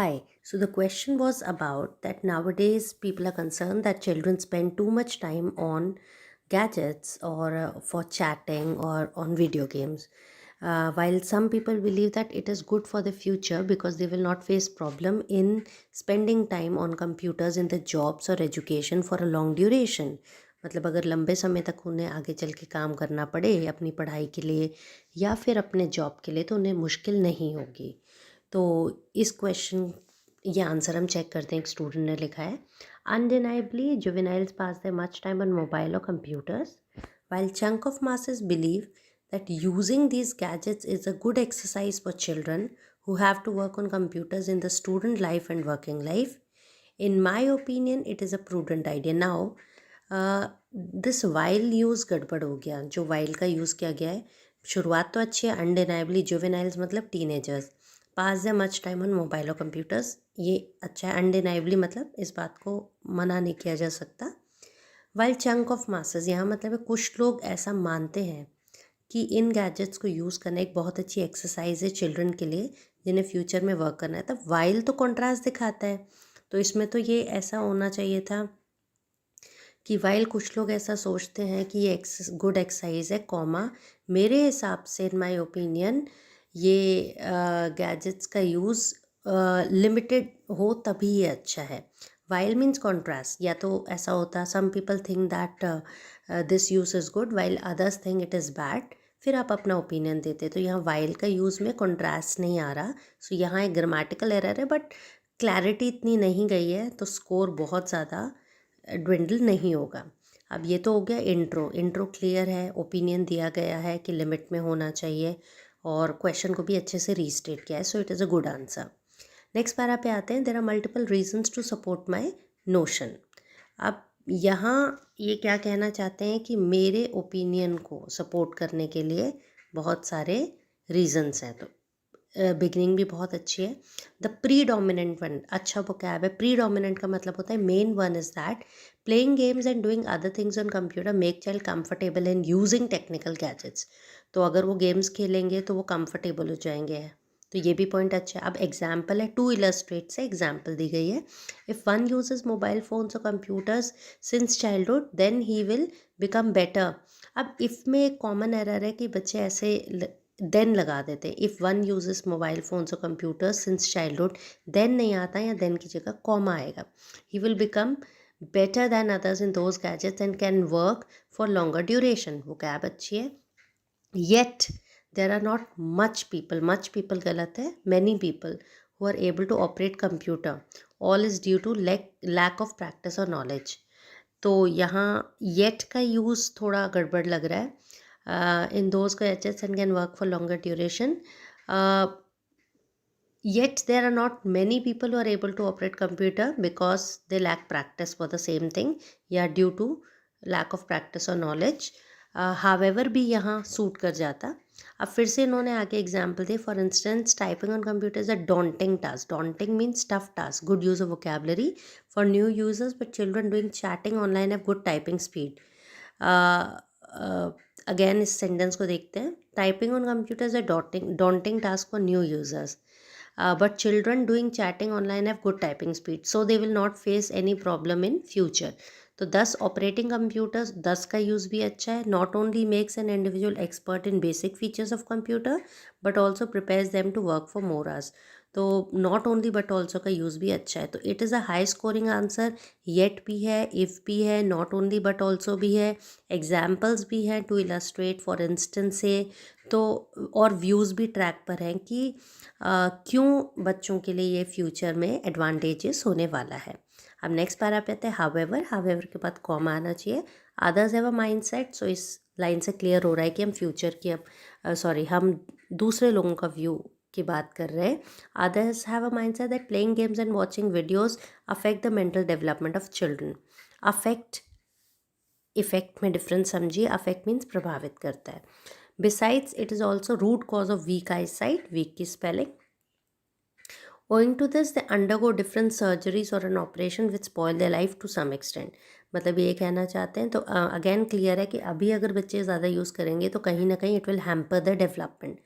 Hi. So the question was about that nowadays people are concerned that children spend too much time on gadgets or for chatting or on video games. While some people believe that it is good for the future because they will not face problem in spending time on computers in the jobs or education for a long duration. मतलब अगर लंबे समय तक उन्हें आगे चल के काम करना पड़े अपनी पढ़ाई के लिए या फिर अपने जॉब के लिए तो उन्हें मुश्किल नहीं होगी। तो इस क्वेश्चन ये आंसर हम चेक करते हैं। एक स्टूडेंट ने लिखा है, undeniably juveniles pass their much time on mobile और computers while chunk of masses believe that using these gadgets is a good exercise for children who have to work on computers in the student life and working life. In my opinion, it is a prudent idea. Now, this while use गड़बड़ हो गया। जो while का use किया गया है, शुरुआत तो अच्छी है। अनडिनाइबली जुवेनाइल्स मतलब teenagers pass the much time on mobile और कंप्यूटर्स, ये अच्छा है। अनडिनाइबली मतलब इस बात को मना नहीं किया जा सकता। वाइल चंक ऑफ मासेस, यहाँ मतलब है कुछ लोग ऐसा मानते हैं कि इन गैजेट्स को यूज़ करना एक बहुत अच्छी एक्सरसाइज है चिल्ड्रन के लिए जिन्हें फ्यूचर में वर्क करना है। तब वाइल तो कॉन्ट्रास्ट दिखाता है, तो इसमें तो ये ऐसा होना चाहिए था कि वाइल कुछ लोग ऐसा सोचते हैं कि ये गुड एक्सरसाइज है, कॉमा मेरे हिसाब से इन माय ओपिनियन ये गैजेट्स का यूज़ लिमिटेड हो तभी ये अच्छा है। वाइल मीन्स कॉन्ट्रास्ट, या तो ऐसा होता some people think that this use is good while others think it is bad, फिर आप अपना ओपिनियन देते। तो यहाँ वाइल का यूज़ में कॉन्ट्रास्ट नहीं आ रहा। सो यहाँ एक ग्रामेटिकल एरर है, बट क्लैरिटी इतनी नहीं गई है तो स्कोर बहुत ज़्यादा ड्विंडल नहीं होगा। अब ये तो हो गया इंट्रो। इंट्रो क्लियर है, ओपिनियन दिया गया है कि लिमिट में होना चाहिए और क्वेश्चन को भी अच्छे से रीस्टेट किया है, so it is a good answer. Next para पे आते हैं, there are multiple reasons to support my notion. अब यहाँ ये क्या कहना चाहते हैं कि मेरे ओपिनियन को सपोर्ट करने के लिए बहुत सारे रीजंस हैं। तो बिगनिंग भी बहुत अच्छी है। द प्री डोमिनेंट वन, अच्छा वो क्या है। प्री डोमिनेंट का मतलब होता है main one is that playing games and doing other things on computer make child comfortable in using technical gadgets. तो अगर वो गेम्स खेलेंगे तो वो कंफर्टेबल हो जाएंगे, तो ये भी पॉइंट अच्छा है। अब एग्जाम्पल है, टू इलस्ट्रेट से एग्जाम्पल दी गई है। If one uses mobile phones और computers since childhood then he will become better. अब इफ़ में एक कॉमन एरर है कि बच्चे ऐसे देन लगा देते हैं। If one uses mobile phones और कंप्यूटर्स सिंस चाइल्डहुड, देन नहीं आता, या देन की जगह कॉमा आएगा। He will become better than others in those gadgets and can work for longer duration. वो कैब अच्छी है। Yet there are not much people गलत है, many people who are able to operate computer, all is due to lack of practice और knowledge. तो यहाँ yet का use थोड़ा गड़बड़ लग रहा है। इन those gadgets and can work for longer duration, yet there are not many people who are able to operate computer because they lack practice for the same thing, या due to lack of practice or knowledge। however भी यहाँ suit कर जाता। अब फिर से इन्होंने आगे एग्जाम्पल दिए, for instance typing on computer is a daunting task. Daunting means tough task, good use of vocabulary for new users but children doing chatting online have good typing speed. Again इस sentence को देखते हैं, typing on computer is a daunting task for new users, but children doing chatting online have good typing speed, so they will not face any problem in future। तो 10 operating computers, 10 का use भी अच्छा है। Not only makes an individual expert in basic features of computer but also prepares them to work for more hours. तो not only but also का use भी अच्छा है। तो it is a high scoring answer. Yet भी है, if भी है, नॉट ओनली बट ऑल्सो भी है, एग्जाम्पल्स भी हैं टू इलस्ट्रेट फॉर इंस्टेंस से। तो और व्यूज़ भी ट्रैक पर हैं कि क्यों बच्चों के लिए ये फ्यूचर में एडवांटेजेस होने वाला है। अब नेक्स्ट पैरा पे आते हैं, हावेवर के बाद कॉमा आना चाहिए। Others have a mind set, so इस लाइन से क्लियर हो रहा है कि हम फ्यूचर की हम दूसरे लोगों का व्यू की बात कर रहे हैं। Others have a mind set that playing games and watching videos affect the mental development of children. Affect effect में डिफरेंस समझिए, अफेक्ट मीन्स प्रभावित करता है। Besides it is also root cause of weak eye sight, weak की spelling. Owing to this, they undergo different surgeries or an operation which spoil their life to some extent। मतलब ये कहना चाहते हैं, तो अगेन क्लियर है कि अभी अगर बच्चे ज़्यादा यूज़ करेंगे तो कहीं ना कहीं it will hamper the development.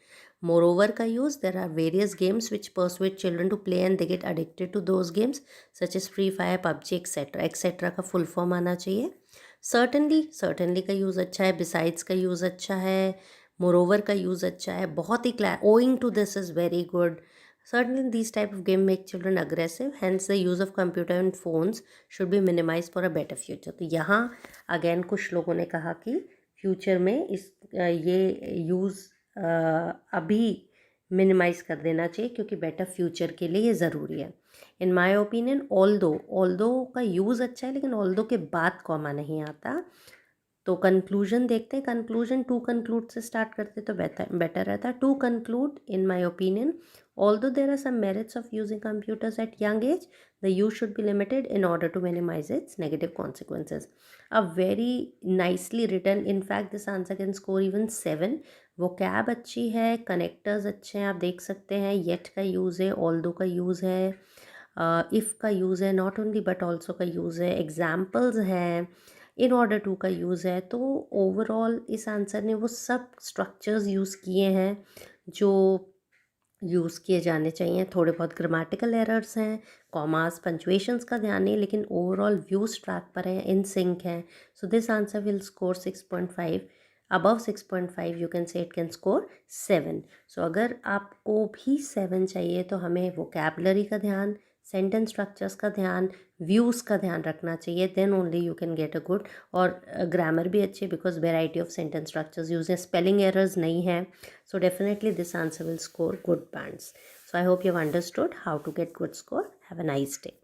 Moreover का use, there are various games which persuade children to play and they get addicted to those games such as Free Fire, PUBG etc. etc का full form आना चाहिए. Certainly का use अच्छा है, besides का use अच्छा है, moreover का यूज़ अच्छा है, बहुत ही owing to this is very good. Certainly these type of game make children aggressive, hence the use of computer and phones should be minimized for a better future. तो यहाँ again कुछ लोगों ने कहा कि फ्यूचर में ये यूज़ अभी मिनिमाइज़ कर देना चाहिए क्योंकि बेटर फ्यूचर के लिए ये ज़रूरी है. इन माय ओपिनियन ऑल्दो का यूज़ अच्छा है, लेकिन ऑल्दो के बाद कॉमा नहीं आता. तो कंक्लूजन देखते हैं. कंक्लूजन टू कंक्लूड से स्टार्ट करते तो बेटर रहता. To conclude, in my opinion, although there are some merits of using computers at young age, the use should be limited in order to minimize its negative consequences. A very nicely written, in fact this answer can score even 7. vocab अच्छी है, connectors अच्छे हैं, आप देख सकते हैं. yet का use है, although का यूज़ है, if का यूज़ है, not only but also का यूज़ है, examples हैं, इन ऑर्डर टू का यूज़ है. तो ओवरऑल इस आंसर ने वो सब स्ट्रक्चर्स यूज़ किए हैं जो यूज़ किए जाने चाहिए. थोड़े बहुत ग्रामेटिकल एरर्स हैं, कॉमास, पंचुएशंस का ध्यान नहीं, लेकिन ओवरऑल व्यूज़ ट्रैक पर हैं, इन सिंक हैं. So this answer will score 6.5. Above 6.5 you can say it can score 7. सो अगर आपको भी 7 चाहिए तो हमें वोकैबलरी का ध्यान, सेंटेंस स्ट्रक्चर्स का ध्यान, व्यूज़ का ध्यान रखना चाहिए. Then only you can get a good. और ग्रामर भी अच्छी, because variety of sentence structures use है, स्पेलिंग एरर्स नहीं है. So definitely this answer will score good bands. So I hope you have understood how to get good score. Have a nice day.